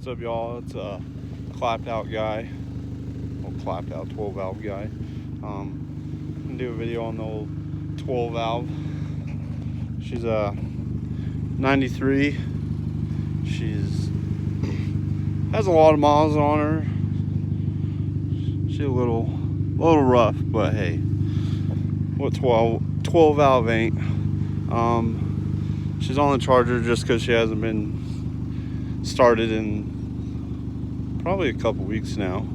What's up, y'all? It's a clapped out guy, clapped out 12 valve guy. I'm gonna do a video on the old 12 valve. She's a 93. She's has a lot of miles on her. She's a little rough, but hey, what 12 valve ain't. She's on the charger just because she hasn't been started in probably a couple weeks now.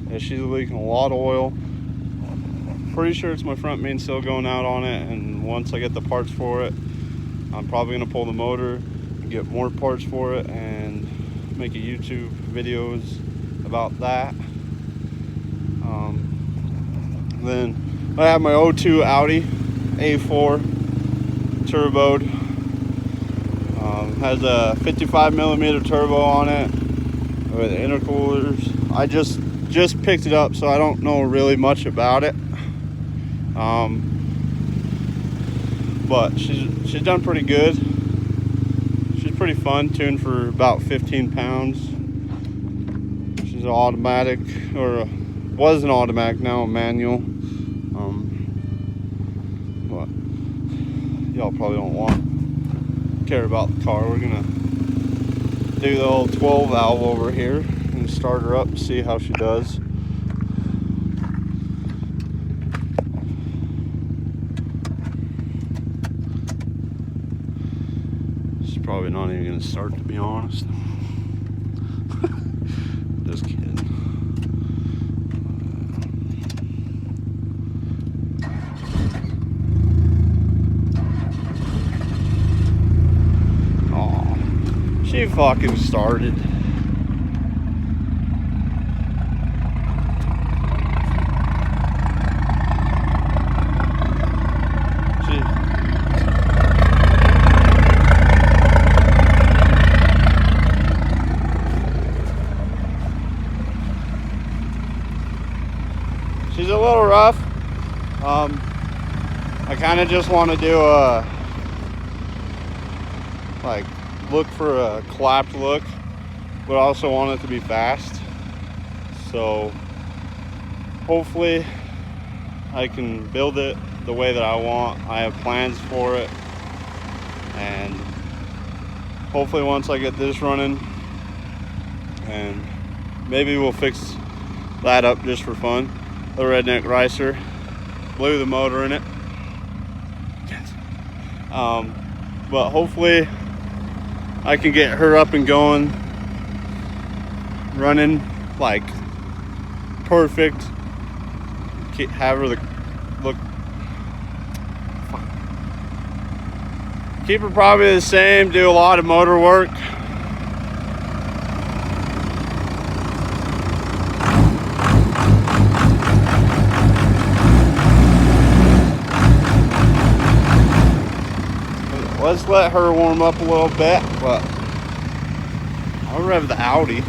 Yeah, she's leaking a lot of oil. Pretty sure it's my front main still going out on it, and once I get the parts for it, I'm probably gonna pull the motor and get more parts for it and make a YouTube videos about that. Then I have my 02 Audi A4 turboed. Has a 55mm turbo on it with intercoolers. I just picked it up, so I don't know really much about it. But she's done pretty good. She's pretty fun, tuned for about 15 pounds. She's an automatic, or was an automatic, now a manual. But y'all probably don't care about the car. We're gonna do the old 12 valve over here and start her up and see how she does. She's probably not even gonna start, to be honest. Just kidding. She fucking started. She's a little rough. I kind of just want to do a look for a clapped look, but also want it to be fast. So hopefully I can build it the way that I want. I have plans for it, and hopefully once I get this running, and maybe we'll fix that up just for fun. The redneck ricer blew the motor in it. But hopefully I can get her up and going, running like perfect. Have her keep her probably the same, do a lot of motor work. Let's let her warm up a little bit, but I'll rev the Audi.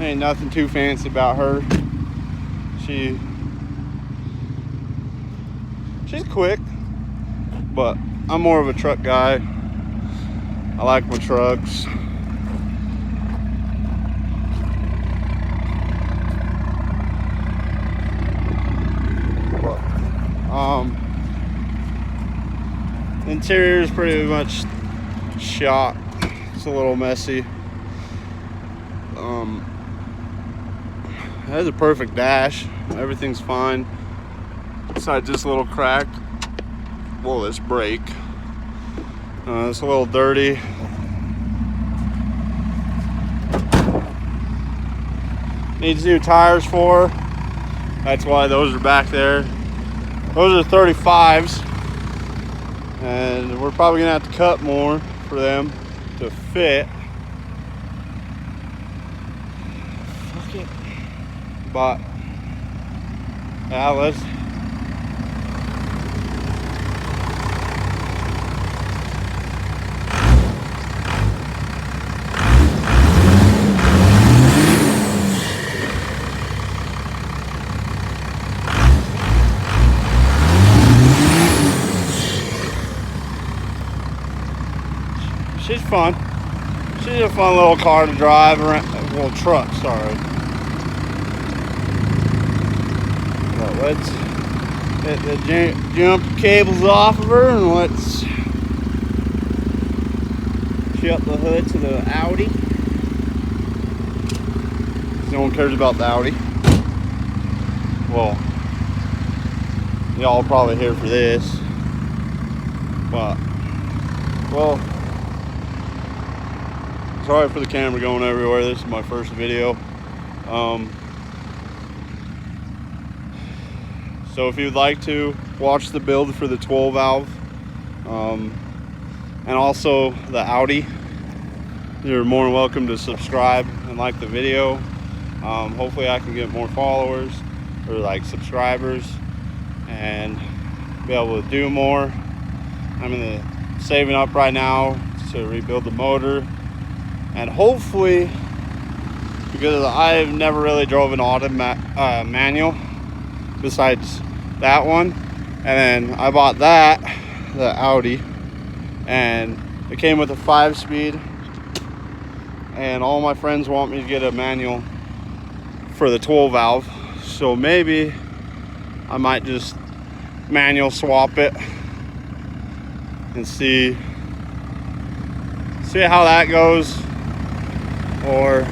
Ain't nothing too fancy about her. She's quick, but I'm more of a truck guy. I like my trucks. Interior is pretty much shot. It's a little messy. It has a perfect dash. Everything's fine. Besides this little crack. Well, this brake. It's a little dirty. Needs new tires for her. That's why those are back there. Those are 35s. And we're probably gonna have to cut more for them to fit. Fuck it. But yeah, let's she's fun. She's a fun little car to drive around. Well, truck, sorry. But let's get the jump cables off of her and let's shut the hood to the Audi. No one cares about the Audi. Well, y'all probably here for this, but well, sorry for the camera going everywhere. This is my first video. So if you'd like to watch the build for the 12 valve and also the Audi, you're more than welcome to subscribe and like the video. Hopefully I can get more followers or like subscribers and be able to do more. I'm saving up right now to rebuild the motor, and hopefully, because I've never really drove an manual besides that one, and then I bought that, the Audi, and it came with a 5-speed, and all my friends want me to get a manual for the 12 valve, so maybe I might just manual swap it and see how that goes, or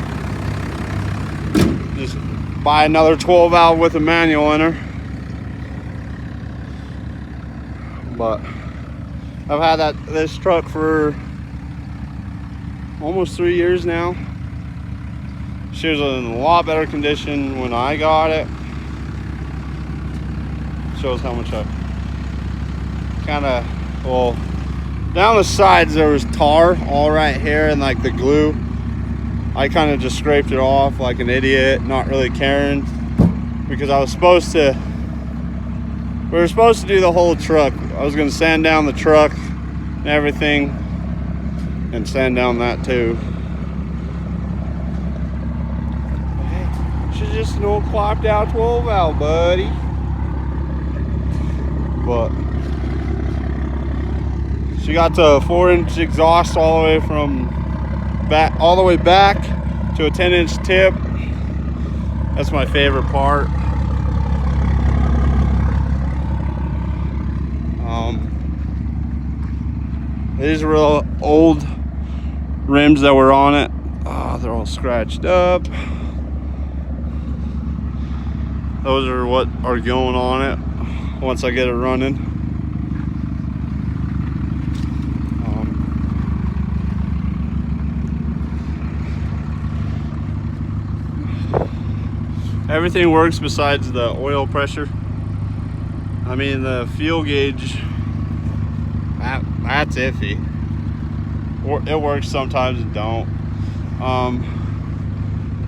just buy another 12 valve with a manual in her. But I've had this truck for almost 3 years now. She was in a lot better condition when I got it. Shows how much I kind of, well, down the sides there was tar all right here, and like the glue, I kind of just scraped it off like an idiot, not really caring, because we were supposed to do the whole truck. I was going to sand down the truck and everything, and sand down that too. She's just an old clopped out 12 valve, buddy. But she got the 4-inch exhaust all the way from back, all the way back to a 10-inch tip. That's my favorite part. These are real old rims that were on it. Oh, they're all scratched up. Those are what are going on it once I get it running. Everything works besides the oil pressure. I mean, the fuel gauge, that's iffy. It works sometimes and don't.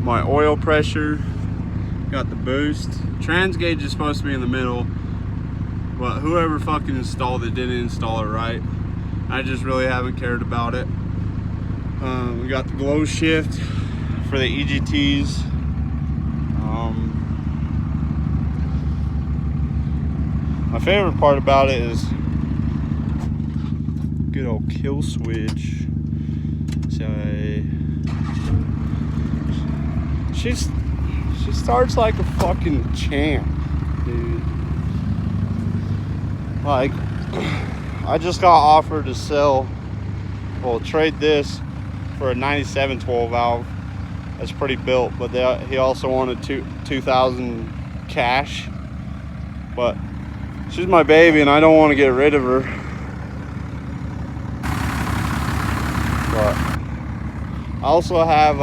My oil pressure, got the boost. Trans gauge is supposed to be in the middle, but whoever fucking installed it didn't install it right. I just really haven't cared about it. We got the glow shift for the EGTs. My favorite part about it is good old kill switch. So she starts like a fucking champ, dude. Like, I just got offered to sell, well, trade this for a 97 12 valve. That's pretty built, but he also wanted $2,000 cash. But she's my baby and I don't want to get rid of her. But I also have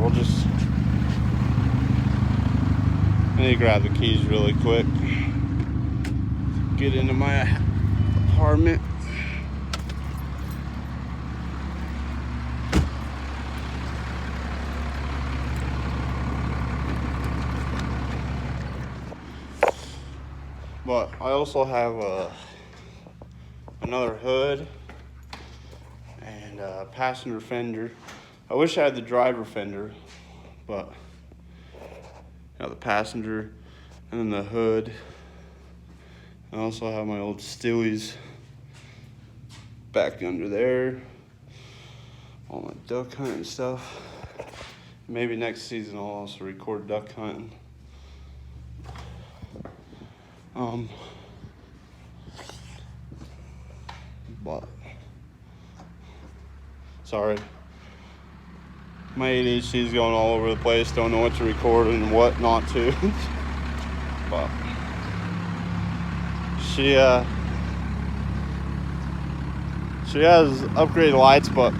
we'll just, I need to grab the keys really quick, get into my apartment. But I also have another hood and a passenger fender. I wish I had the driver fender, but got the passenger and then the hood. I also have my old Steelies back under there. All my duck hunting stuff. Maybe next season I'll also record duck hunting. But sorry, my ADHD is going all over the place. Don't know what to record and what not to. But she has upgraded lights, but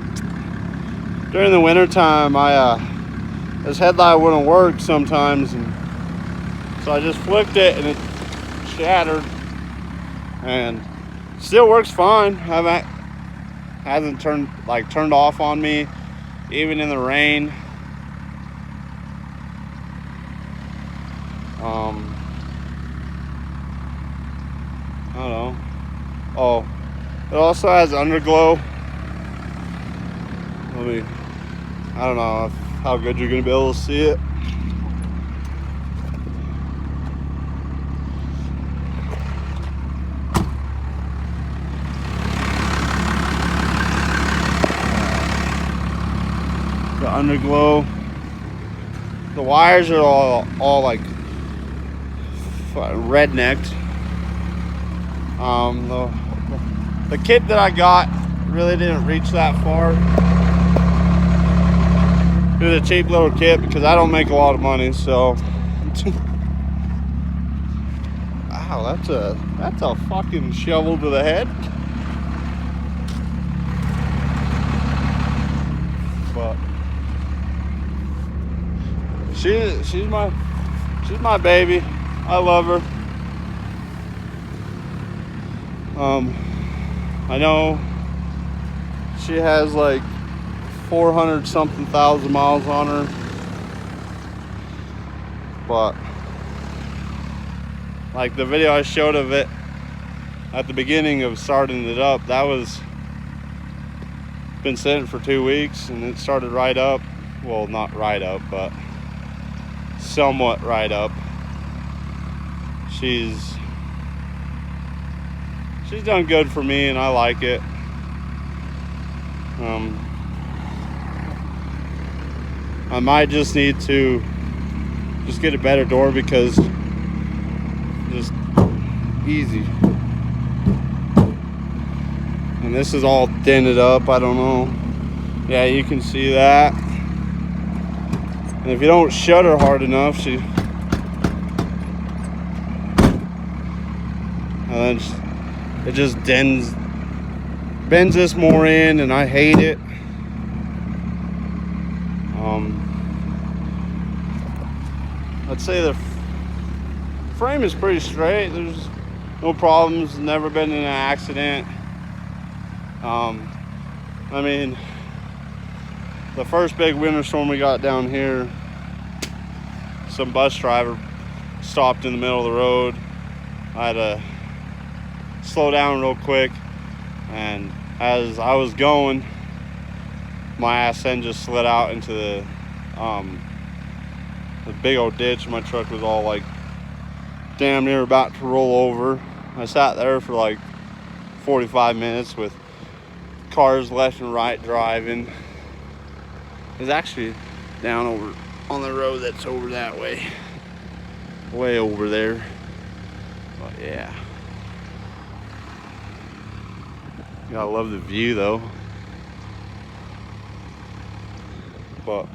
during the winter time, this headlight wouldn't work sometimes, and so I just flicked it and it shattered, and still works fine. Hasn't turned off on me, even in the rain. I don't know. Oh, it also has underglow. I don't know how good you're gonna be able to see it. The underglow. The wires are all like rednecked. The kit that I got really didn't reach that far. It was a cheap little kit because I don't make a lot of money, so. Wow, that's a fucking shovel to the head. But she's my baby. I love her. I know she has like 400 something thousand miles on her, but like the video I showed of it at the beginning of starting it up, that was been sitting for 2 weeks, and it started right up. Well, not right up, but somewhat right up. She's done good for me, and I like it. I might just need to get a better door because just easy. And this is all dented up. I don't know. Yeah, you can see that. And if you don't shut her hard enough, it just bends this more in, and I hate it. I'd say the frame is pretty straight. There's no problems, never been in an accident. I mean, the first big winter storm we got down here, some bus driver stopped in the middle of the road. I had to slow down real quick, and as I was going, my ass end just slid out into the big old ditch. My truck was all like damn near about to roll over. I sat there for like 45 minutes with cars left and right driving. It was actually down over on the road that's over that way over there. But yeah, you gotta love the view though. But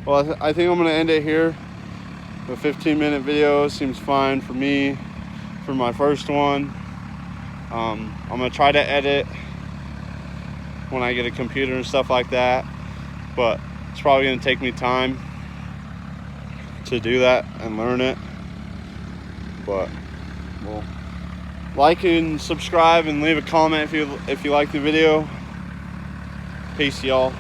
well, I think I'm gonna end it here. The 15-minute video seems fine for me for my first one. I'm gonna try to edit when I get a computer and stuff like that, but it's probably gonna take me time to do that and learn it. But well, like and subscribe and leave a comment if you like the video. Peace, y'all.